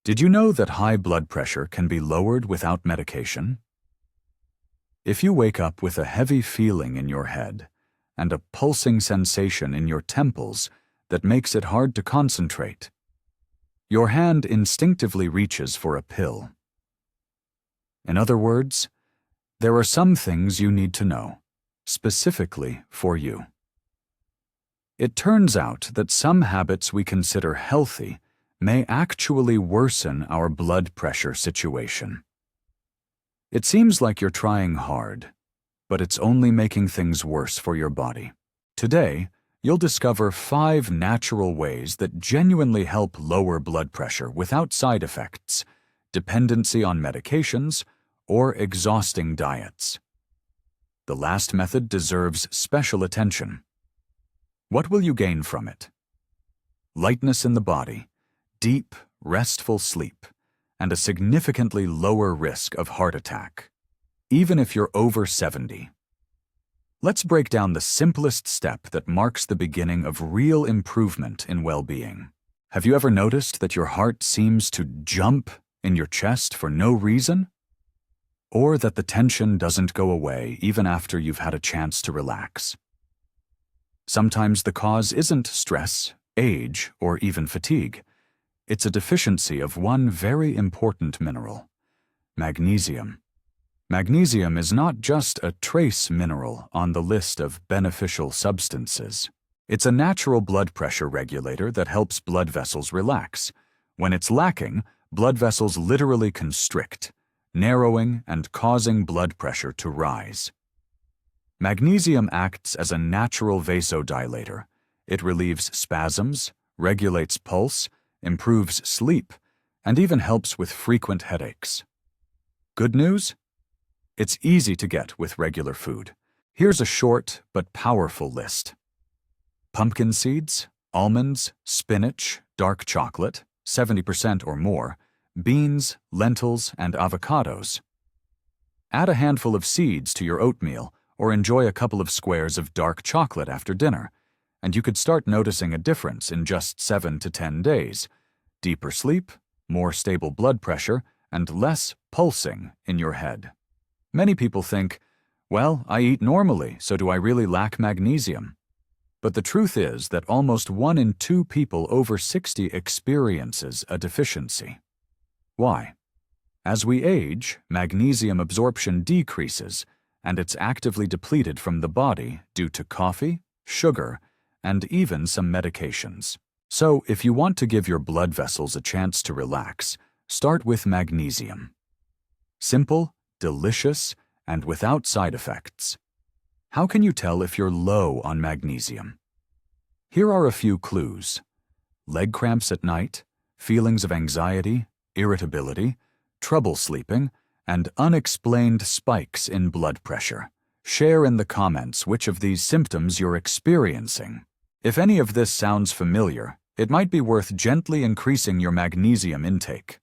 Did you know that high blood pressure can be lowered without medication? If you wake up with a heavy feeling in your head and a pulsing sensation in your temples that makes it hard to concentrate, your hand instinctively reaches for a pill. In other words, there are some things you need to know, specifically for you. It turns out that some habits we consider healthy may actually worsen our blood pressure situation. It seems like you're trying hard, but it's only making things worse for your body. Today, you'll discover 5 natural ways that genuinely help lower blood pressure without side effects, dependency on medications, or exhausting diets. The last method deserves special attention. What will you gain from it? Lightness in the body, deep, restful sleep, and a significantly lower risk of heart attack, even if you're over 70. Let's break down the simplest step that marks the beginning of real improvement in well-being. Have you ever noticed that your heart seems to jump in your chest for no reason? Or that the tension doesn't go away even after you've had a chance to relax? Sometimes the cause isn't stress, age, or even fatigue. It's a deficiency of one very important mineral, magnesium. Magnesium is not just a trace mineral on the list of beneficial substances. It's a natural blood pressure regulator that helps blood vessels relax. When it's lacking, blood vessels literally constrict, narrowing and causing blood pressure to rise. Magnesium acts as a natural vasodilator. It relieves spasms, regulates pulse, improves sleep, and even helps with frequent headaches. Good news? It's easy to get with regular food. Here's a short but powerful list. Pumpkin seeds, almonds, spinach, dark chocolate, 70% or more, beans, lentils, and avocados. Add a handful of seeds to your oatmeal or enjoy a couple of squares of dark chocolate after dinner, and you could start noticing a difference in just 7 to 10 days. Deeper sleep, more stable blood pressure, and less pulsing in your head. Many people think, well, I eat normally, so do I really lack magnesium? But the truth is that almost 1 in 2 people over 60 experiences a deficiency. Why? As we age, magnesium absorption decreases, and it's actively depleted from the body due to coffee, sugar, and even some medications. So, if you want to give your blood vessels a chance to relax, start with magnesium. Simple, delicious, and without side effects. How can you tell if you're low on magnesium? Here are a few clues. Leg cramps at night, feelings of anxiety, irritability, trouble sleeping, and unexplained spikes in blood pressure. Share in the comments which of these symptoms you're experiencing. If any of this sounds familiar, it might be worth gently increasing your magnesium intake.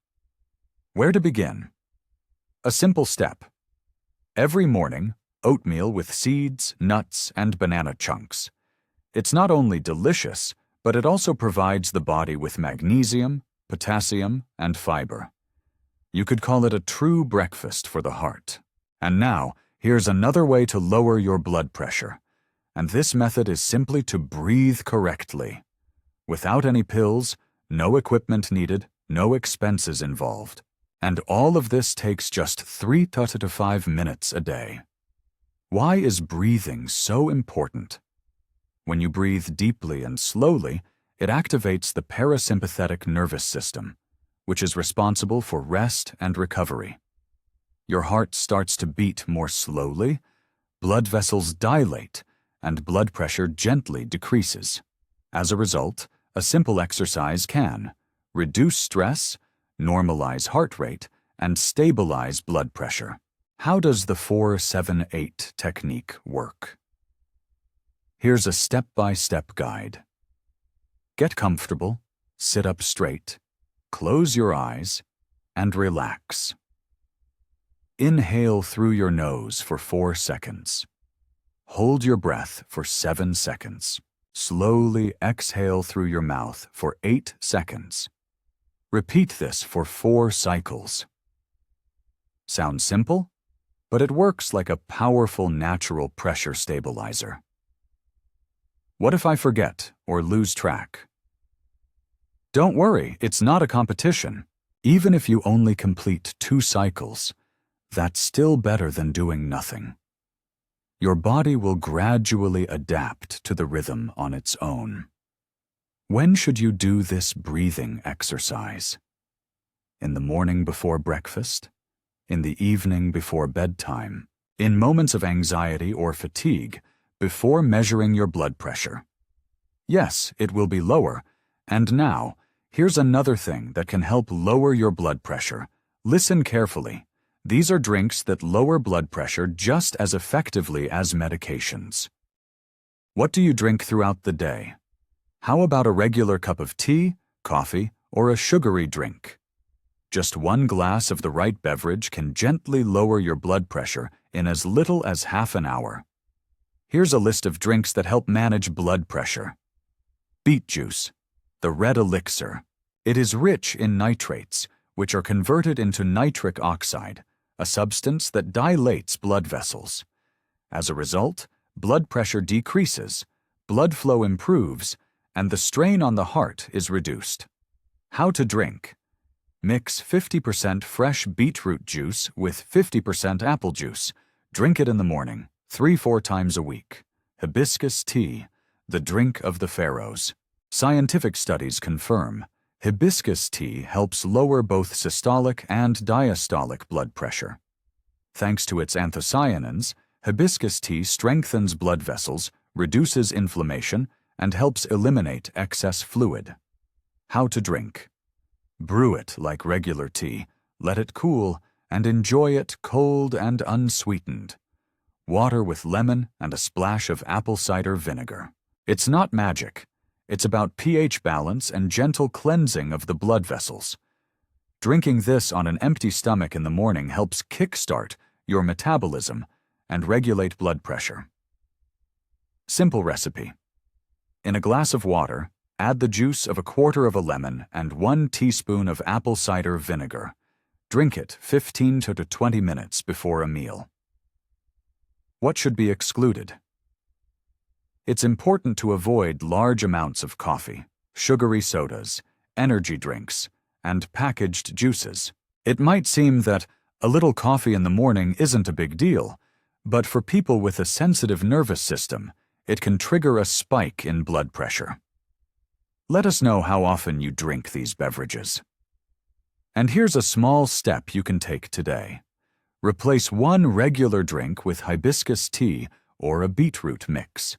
Where to begin? A simple step. Every morning, oatmeal with seeds, nuts, and banana chunks. It's not only delicious, but it also provides the body with magnesium, potassium, and fiber. You could call it a true breakfast for the heart. And now, here's another way to lower your blood pressure. And this method is simply to breathe correctly. Without any pills, no equipment needed, no expenses involved. And all of this takes just 3 to 5 minutes a day. Why is breathing so important? When you breathe deeply and slowly, it activates the parasympathetic nervous system, which is responsible for rest and recovery. Your heart starts to beat more slowly, blood vessels dilate, and blood pressure gently decreases. As a result, a simple exercise can reduce stress, normalize heart rate, and stabilize blood pressure. How does the 4-7-8 technique work? Here's a step-by-step guide. Get comfortable, sit up straight, close your eyes, and relax. Inhale through your nose for 4 seconds. Hold your breath for 7 seconds. Slowly exhale through your mouth for 8 seconds. Repeat this for 4 cycles. Sounds simple? But it works like a powerful natural pressure stabilizer. What if I forget or lose track? Don't worry, it's not a competition. Even if you only complete 2 cycles, that's still better than doing nothing. Your body will gradually adapt to the rhythm on its own. When should you do this breathing exercise? In the morning before breakfast? In the evening before bedtime? In moments of anxiety or fatigue, before measuring your blood pressure? Yes, it will be lower. And now, here's another thing that can help lower your blood pressure. Listen carefully. These are drinks that lower blood pressure just as effectively as medications. What do you drink throughout the day? How about a regular cup of tea, coffee, or a sugary drink? Just 1 glass of the right beverage can gently lower your blood pressure in as little as half an hour. Here's a list of drinks that help manage blood pressure. Beet juice, the red elixir. It is rich in nitrates, which are converted into nitric oxide, a substance that dilates blood vessels. As a result, blood pressure decreases, blood flow improves, and the strain on the heart is reduced. How to drink. Mix 50% fresh beetroot juice with 50% apple juice. Drink it in the morning, 3-4 times a week. Hibiscus tea, the drink of the pharaohs. Scientific studies confirm hibiscus tea helps lower both systolic and diastolic blood pressure. Thanks to its anthocyanins, hibiscus tea strengthens blood vessels, reduces inflammation, and helps eliminate excess fluid. How to drink. Brew it like regular tea, let it cool, and enjoy it cold and unsweetened. Water with lemon and a splash of apple cider vinegar. It's not magic. It's about pH balance and gentle cleansing of the blood vessels. Drinking this on an empty stomach in the morning helps kickstart your metabolism and regulate blood pressure. Simple recipe. In a glass of water, add the juice of 1/4 of a lemon and 1 teaspoon of apple cider vinegar. Drink it 15 to 20 minutes before a meal. What should be excluded? It's important to avoid large amounts of coffee, sugary sodas, energy drinks, and packaged juices. It might seem that a little coffee in the morning isn't a big deal, but for people with a sensitive nervous system, it can trigger a spike in blood pressure. Let us know how often you drink these beverages. And here's a small step you can take today. Replace 1 regular drink with hibiscus tea or a beetroot mix.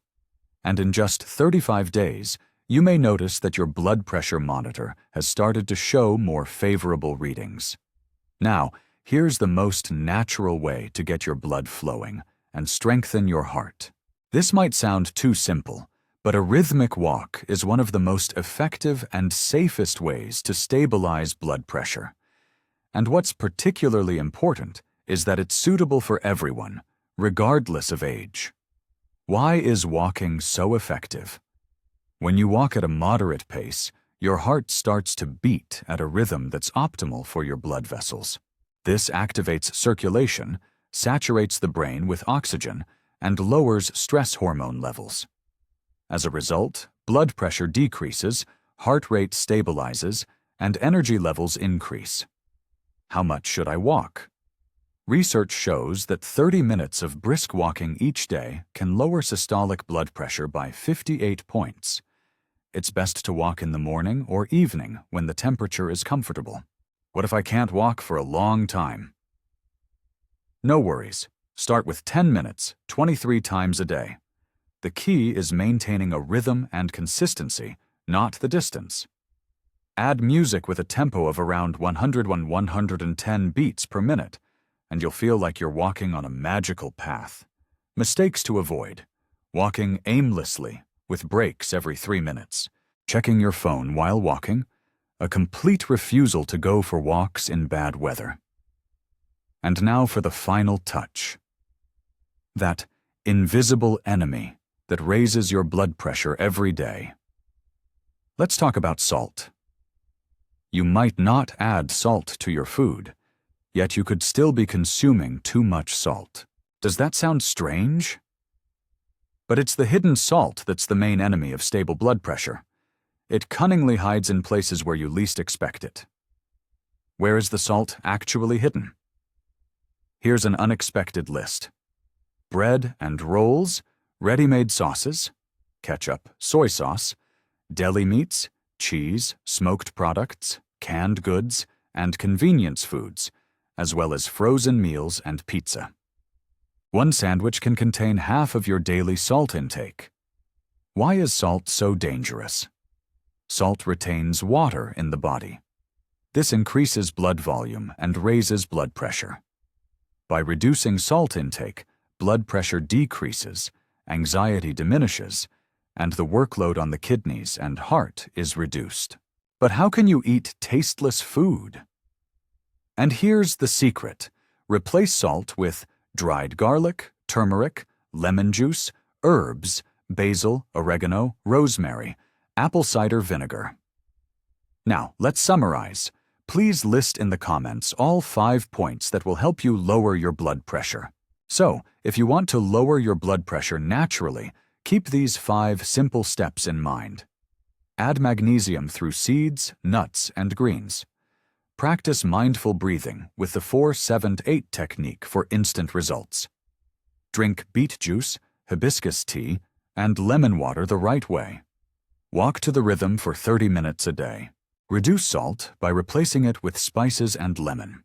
And in just 35 days, you may notice that your blood pressure monitor has started to show more favorable readings. Now, here's the most natural way to get your blood flowing and strengthen your heart. This might sound too simple, but a rhythmic walk is one of the most effective and safest ways to stabilize blood pressure. And what's particularly important is that it's suitable for everyone, regardless of age. Why is walking so effective? When you walk at a moderate pace, your heart starts to beat at a rhythm that's optimal for your blood vessels. This activates circulation, saturates the brain with oxygen, and lowers stress hormone levels. As a result, blood pressure decreases, heart rate stabilizes, and energy levels increase. How much should I walk? Research shows that 30 minutes of brisk walking each day can lower systolic blood pressure by 58 points. It's best to walk in the morning or evening when the temperature is comfortable. What if I can't walk for a long time? No worries. Start with 10 minutes, 23 times a day. The key is maintaining a rhythm and consistency, not the distance. Add music with a tempo of around 100–110 beats per minute, and you'll feel like you're walking on a magical path. Mistakes to avoid. Walking aimlessly, with breaks every 3 minutes. Checking your phone while walking. A complete refusal to go for walks in bad weather. And now for the final touch. That invisible enemy that raises your blood pressure every day. Let's talk about salt. You might not add salt to your food, yet you could still be consuming too much salt. Does that sound strange? But it's the hidden salt that's the main enemy of stable blood pressure. It cunningly hides in places where you least expect it. Where is the salt actually hidden? Here's an unexpected list. Bread and rolls, ready-made sauces, ketchup, soy sauce, deli meats, cheese, smoked products, canned goods, and convenience foods, as well as frozen meals and pizza. One sandwich can contain half of your daily salt intake. Why is salt so dangerous? Salt retains water in the body. This increases blood volume and raises blood pressure. By reducing salt intake, blood pressure decreases, anxiety diminishes, and the workload on the kidneys and heart is reduced. But how can you eat tasteless food? And here's the secret. Replace salt with dried garlic, turmeric, lemon juice, herbs, basil, oregano, rosemary, apple cider vinegar. Now, let's summarize. Please list in the comments all 5 points that will help you lower your blood pressure. So, if you want to lower your blood pressure naturally, keep these 5 simple steps in mind. Add magnesium through seeds, nuts, and greens. Practice mindful breathing with the 4-7-8 technique for instant results. Drink beet juice, hibiscus tea, and lemon water the right way. Walk to the rhythm for 30 minutes a day. Reduce salt by replacing it with spices and lemon.